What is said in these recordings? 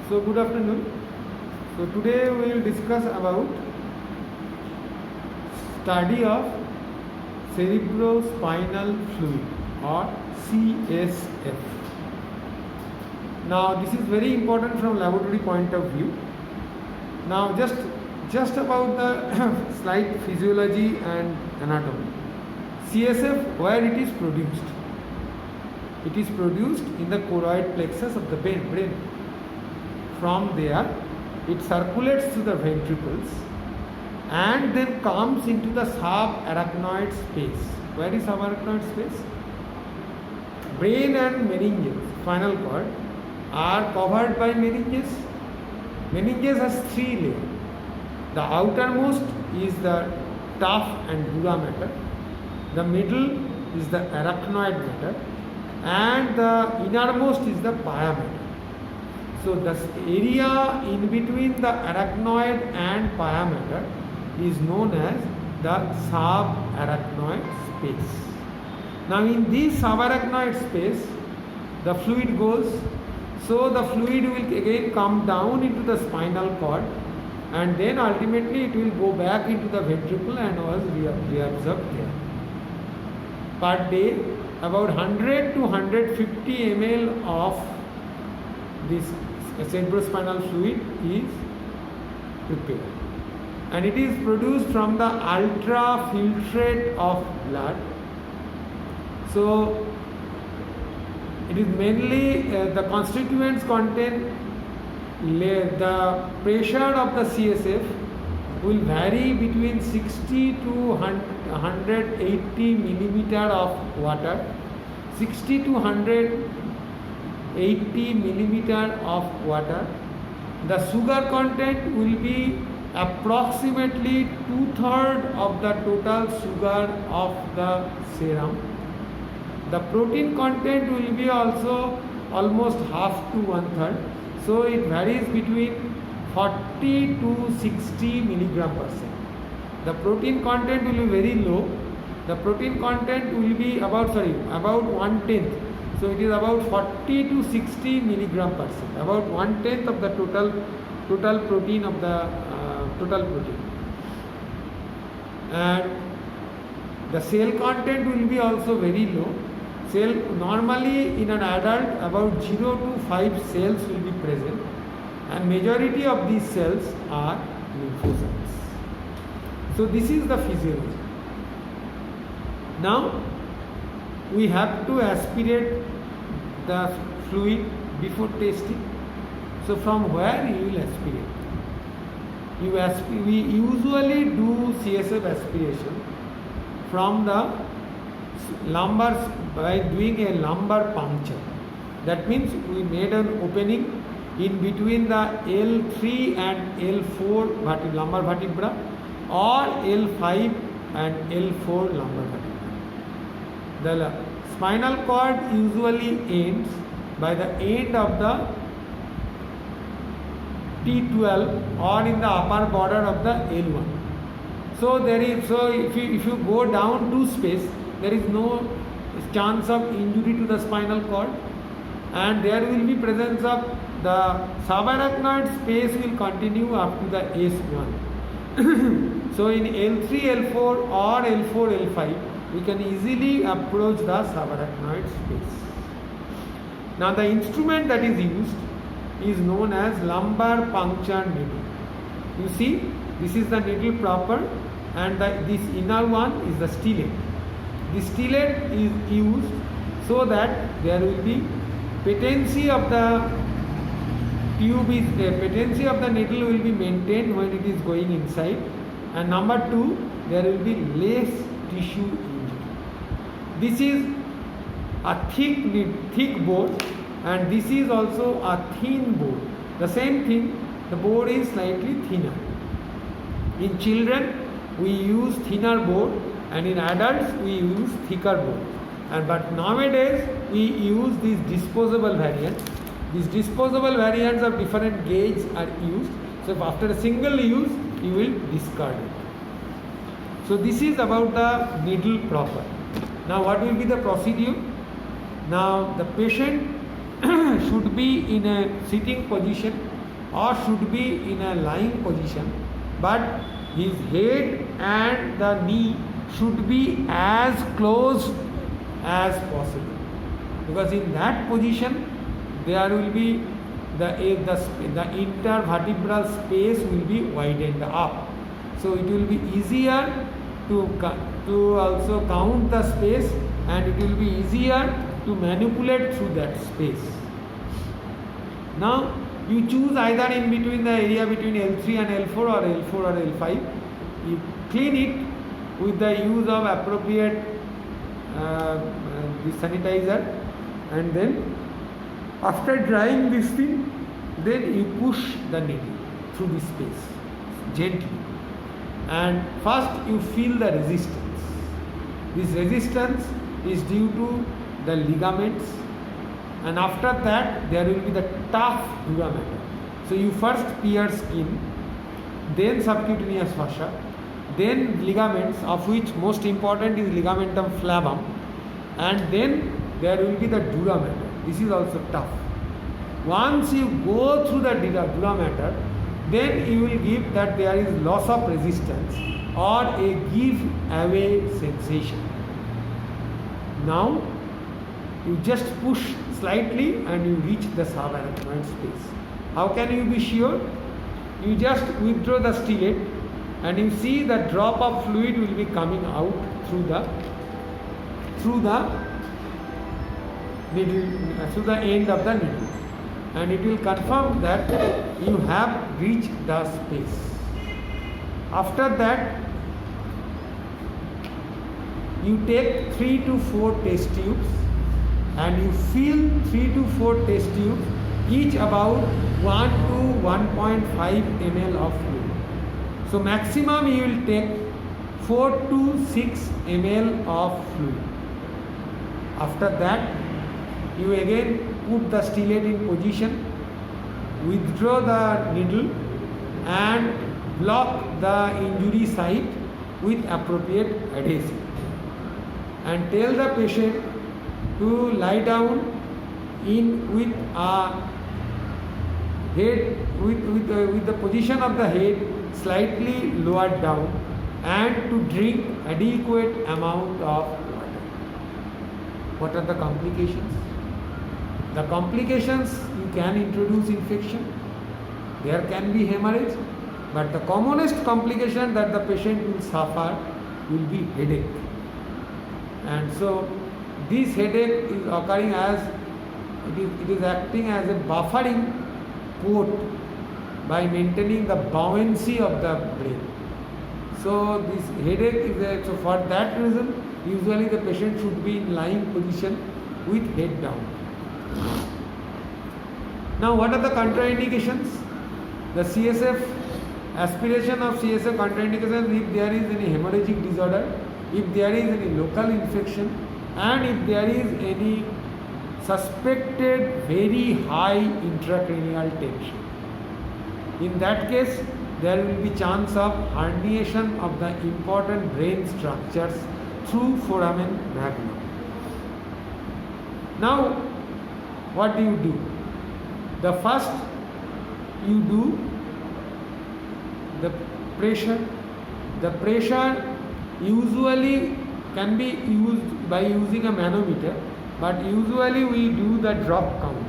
So good afternoon. So today we will discuss about study of cerebrospinal fluid or CSF. Now this is very important from laboratory point of view. Now just about the slight physiology and anatomy. CSF, where it is produced? It is produced in the choroid plexus of the brain. From there, it circulates through the ventricles and then comes into the subarachnoid space. Where is subarachnoid space? Brain and meninges, spinal cord, are covered by meninges. Meninges has three layers. The outermost is the tough and dura matter. The middle is the arachnoid matter, and the innermost is the pia matter. So the area in between the arachnoid and pia matter is known as the subarachnoid space. Now in this subarachnoid space, the fluid goes. So the fluid will again come down into the spinal cord, and then ultimately it will go back into the ventricle and was reabsorbed there. Per day, about 100 to 150 ml of this cerebrospinal fluid is prepared, and it is produced from the ultrafiltrate of blood. So it is mainly the constituents contain the pressure of the CSF will vary between 60 to 180 millimeter of water, 60 to 180 millimeter of water. The sugar content will be approximately 2/3 of the total sugar of the serum. The protein content will be also almost half to 1/3. So it varies between 40 to 60 mg/cent. The protein content will be very low. The protein content will be about 1/10. So it is about 40 to 60 mg/cent. About 1/10 of the total protein of the total protein. And the cell content will be also very low. Normally in an adult about 0 to 5 cells will be present, and majority of these cells are lymphocytes. So this is the physiology. Now we have to aspirate the fluid before tasting. So from where you will aspirate? We usually do CSF aspiration from the lumbar by doing a lumbar puncture. That means we made an opening in between the L3 and L4 lumbar vertebra, or L5 and L4 lumbar vertebra. The spinal cord usually ends by the end of the T12 or in the upper border of the L1. So if you go down to space, there is no chance of injury to the spinal cord, and there will be presence of the subarachnoid space will continue up to the S1. So in L3, L4 or L4, L5, we can easily approach the subarachnoid space. Now the instrument that is used is known as lumbar puncture needle. You see, this is the needle proper, and this inner one is the stellate. The stellate is used so that there will be patency of the tube is there. Patency of the needle will be maintained when it is going inside, and number 2, there will be less tissue injury. This is a thick board, and this is also a thin board. The same thing, the board is slightly thinner. In children we use thinner board, and in adults we use thicker board. But nowadays we use these disposable variants. These disposable variants of different gauge are used. So if after a single use you will discard it. So this is about the needle proper. Now what will be the procedure? Now the patient should be in a sitting position or should be in a lying position, but his head and the knee should be as close as possible, because in that position there will be the intervertebral space will be widened up, so it will be easier to also count the space, and it will be easier to manipulate through that space. Now you choose either in between the area between L3 and L4 or L4 or L5. You clean it with the use of appropriate this sanitizer, and then after drying this thing, then you push the needle through this space gently, and first you feel the resistance. This resistance is due to the ligaments, and after that there will be the tough dura mater. So you first pierce skin, then subcutaneous fascia, then ligaments, of which most important is ligamentum flavum, and then there will be the dura mater. This is also tough. Once you go through the dura mater, then you will give that there is loss of resistance or a give away sensation. Now you just push slightly and you reach the subarachnoid space. How can you be sure? You just withdraw the stylet and you see the drop of fluid will be coming out through the needle, through the end of the needle, and it will confirm that you have reached the space. After that, you take 3 to 4 test tubes and you fill 3 to 4 test tubes, each about 1 to 1.5 ml of fluid. So maximum you will take 4 to 6 ml of fluid. After that, you again put the stylet in position, withdraw the needle and block the injury site with appropriate adhesive, and tell the patient to lie down with a head with the position of the head slightly lowered down, and to drink adequate amount of water. What are the complications? The complications, you can introduce infection, there can be hemorrhage, but the commonest complication that the patient will suffer will be headache. And so this headache is occurring as it is acting as a buffering port by maintaining the buoyancy of the brain. So this headache is so for that reason usually the patient should be in lying position with head down. Now what are the contraindications? The CSF, aspiration of CSF contraindications: if there is any hemorrhagic disorder, if there is any local infection, and if there is any suspected very high intracranial tension. In that case, there will be chance of herniation of the important brain structures through foramen magnum. Now, what do? The first, you do the pressure. The pressure usually can be used by using a manometer, but usually we do the drop count.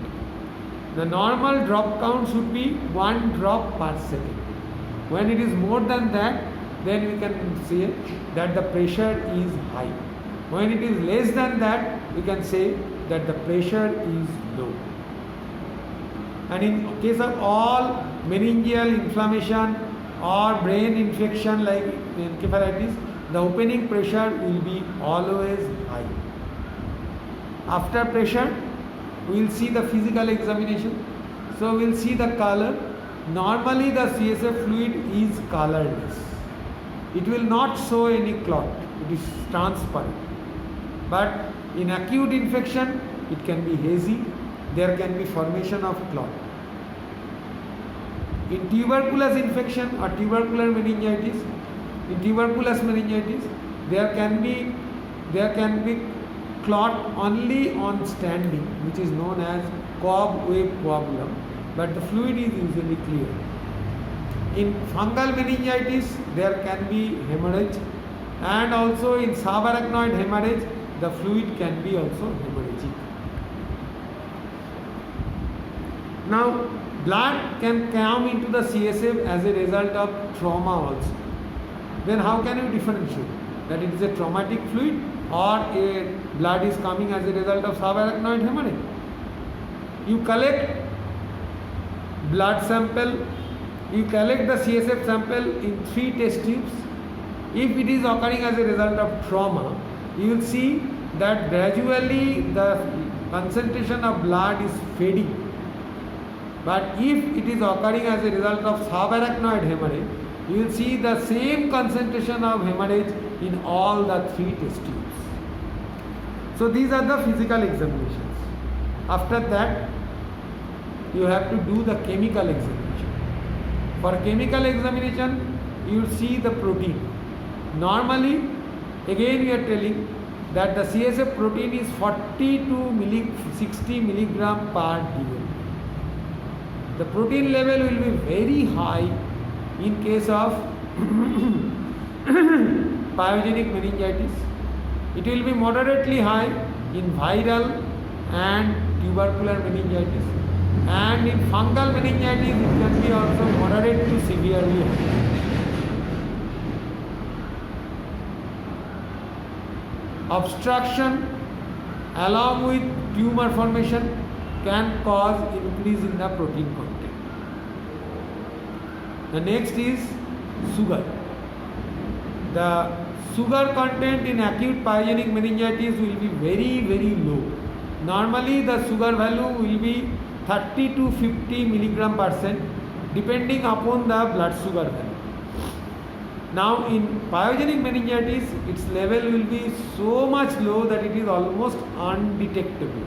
The normal drop count should be 1 drop per second. When it is more than that, then we can say that the pressure is high. When it is less than that, we can say that the pressure is low. And in case of all meningeal inflammation or brain infection like encephalitis, the opening pressure will be always high. After pressure, we will see the physical examination. So we will see the color. Normally the CSF fluid is colorless. It will not show any clot. It is transparent. But in acute infection, it can be hazy. There can be formation of clot. In tuberculous infection or tubercular meningitis, there can be clot only on standing, which is known as cobweb problem, but the fluid is usually clear. In fungal meningitis, there can be hemorrhage, and also in subarachnoid hemorrhage, the fluid can be also hemorrhagic. Now, blood can come into the CSF as a result of trauma also. Then how can you differentiate that it is a traumatic fluid or a blood is coming as a result of subarachnoid hemorrhage? You collect blood sample, you collect the CSF sample in 3 test tubes. If it is occurring as a result of trauma, you will see that gradually the concentration of blood is fading. But if it is occurring as a result of subarachnoid hemorrhage, you will see the same concentration of hemorrhage in all the 3 test tubes. So these are the physical examinations. After that, you have to do the chemical examination. For chemical examination, you will see the protein. Normally, again we are telling that the CSF protein is 40 to 60 milligram per dl. The protein level will be very high in case of pyogenic meningitis. It will be moderately high in viral and tubercular meningitis, and in fungal meningitis it can be also moderate to severely high. Obstruction along with tumor formation can cause increase in the protein content. The next is sugar. The sugar content in acute pyogenic meningitis will be very, very low. Normally the sugar value will be 30 to 50 milligram %, depending upon the blood sugar value. Now in pyogenic meningitis, its level will be so much low that it is almost undetectable.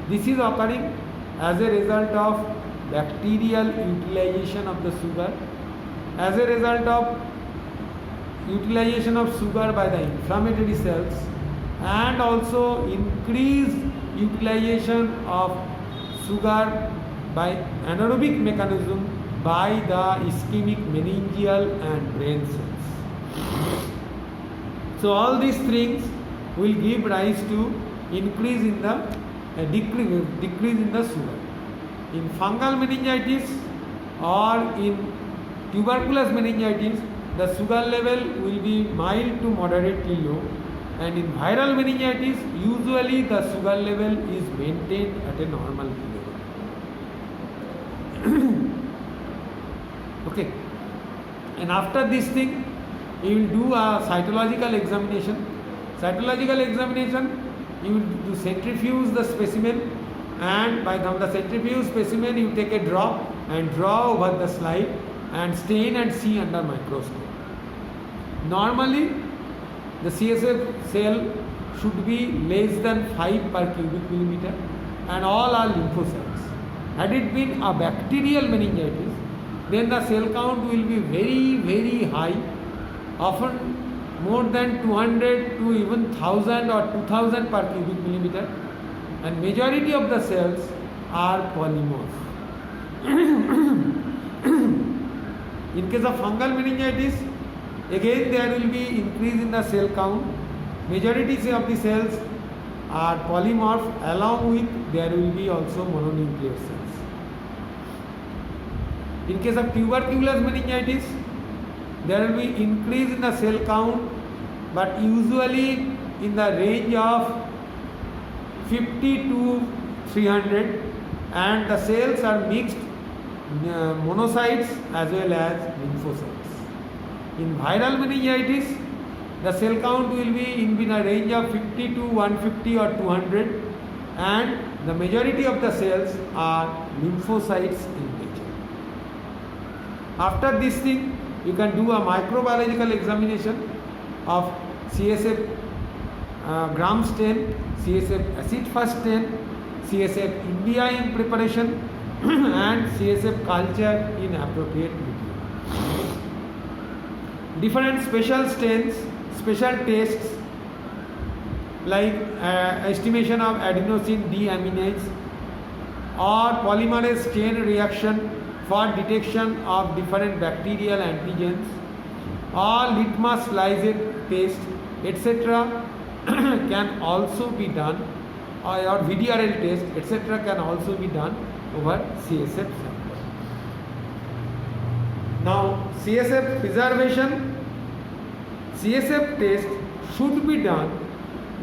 This is occurring as a result of bacterial utilization of the sugar, as a result of utilization of sugar by the inflammatory cells, and also increased utilization of sugar by anaerobic mechanism by the ischemic meningeal and brain cells. So all these things will give rise to increase in the decrease in the sugar. In fungal meningitis or in tuberculous meningitis, the sugar level will be mild to moderately low, and in viral meningitis, usually the sugar level is maintained at a normal level. Okay, and after this thing, you will do a cytological examination. Cytological examination, you will do centrifuge the specimen, and by the centrifuge specimen you take a drop and draw over the slide and stain and see under microscope. Normally the CSF cell should be less than 5 per cubic millimeter, and all are lymphocytes. Had it been a bacterial meningitis, then the cell count will be very, very high, often more than 200 to even 1000 or 2000 per cubic millimeter, and majority of the cells are polymorph. In case of fungal meningitis, again there will be increase in the cell count. Majority of the cells are polymorph, along with there will be also mononuclear cells. In case of tuberculous meningitis, there will be increase in the cell count, but usually in the range of 50 to 300, and the cells are mixed monocytes as well as lymphocytes. In viral meningitis, the cell count will be in a range of 50 to 150 or 200, and the majority of the cells are lymphocytes in nature. After this thing, you can do a microbiological examination of CSF gram stain, CSF acid fast stain, CSF India in preparation, and CSF culture in appropriate medium. Different special stains, special tests like estimation of adenosine deaminase or polymerase chain reaction for detection of different bacterial antigens, or litmus lysate test, etc. can also be done, or VDRL test, etc. can also be done over CSF sample. Now, CSF preservation, CSF test should be done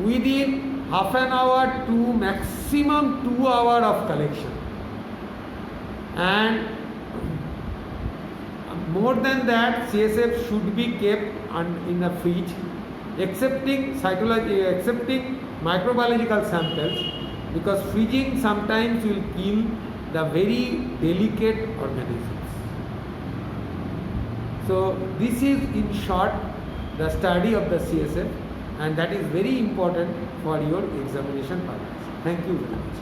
within half an hour to maximum 2 hours of collection, and more than that CSF should be kept in the fridge, excepting microbiological samples, because freezing sometimes will kill the very delicate organisms. So this is in short the study of the CSF, and that is very important for your examination purpose. Thank you very much.